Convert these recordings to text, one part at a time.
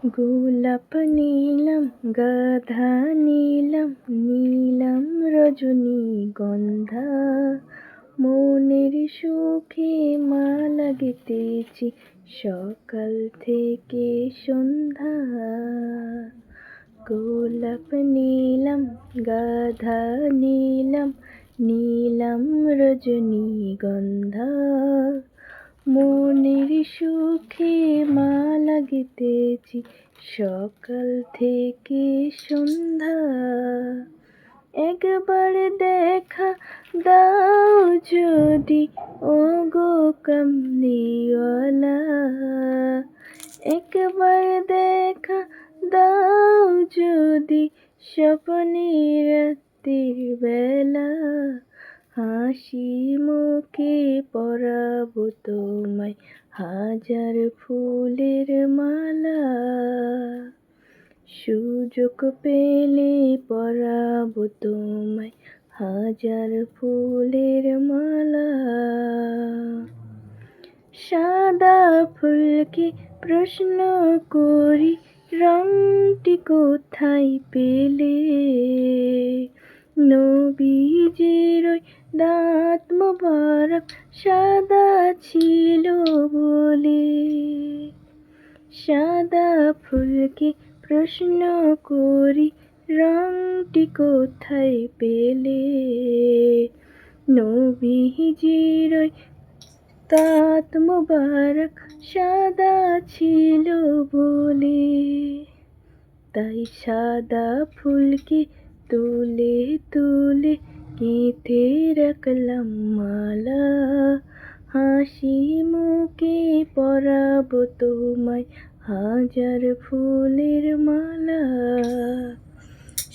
গোলাপ নীলাম গাধা নীলাম নীলাম রজনীগন্ধা, মনের সুখে মালা গেঁথেছি সকাল থেকে সন্ধ্যা। গোলাপ নীলাম গাধা নীলাম নীলাম রজনীগন্ধা, মনের সুখে মালা গেঁথেছি সকাল থেকে সন্ধ্যা। একবার দেখা দাও যদি ওগো কামলিওয়ালা, একবার দেখা দাও যদি স্বপ্নে রাতের বেলা, হাসি মুখে পরাবো তোমায় হাজার ফুলের মালা। সুযোগ পেলে পরাবো তোমায় হাজার ফুলের মালা। সাদা ফুলকে প্রশ্ন করি রংটি কোথায় পেলে, নবীজির ওই দাঁত মোবারক সাদা ছিল বলে। সাদা ফুলকে প্রশ্ন করি রংটি কোথায় পেলে, নবীজির ওই দাঁত মোবারক সাদা ছিল বলে। তাই সাদা ফুলকে তুলে তুলে গেঁথে রাখলাম মালা, হাসি মুখে পরাবো তোমায় হাজার ফুলের মালা।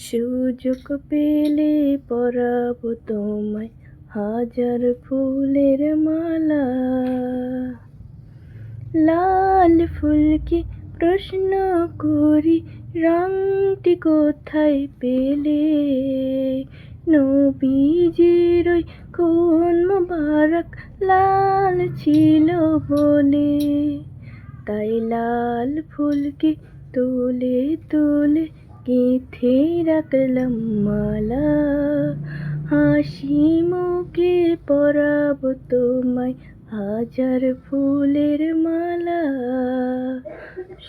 সুযোগ পেলে পরাবো তোমায় হাজার ফুলের মালা। লাল ফুলকে প্রশ্ন করি রংটি কোথায় পেলে, নবীজির ওই খুন মোবারক লাল ছিল বলে। তাই লাল ফুলকে তুলে তুলে গেঁথে রাখলাম মালা, হাসি মুখে পরাবো তোমায় হাজার ফুলের মালা।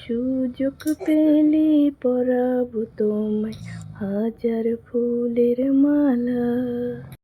সুযোগ পেলে পরাবো তোমায় হাজার ফুলের মালা।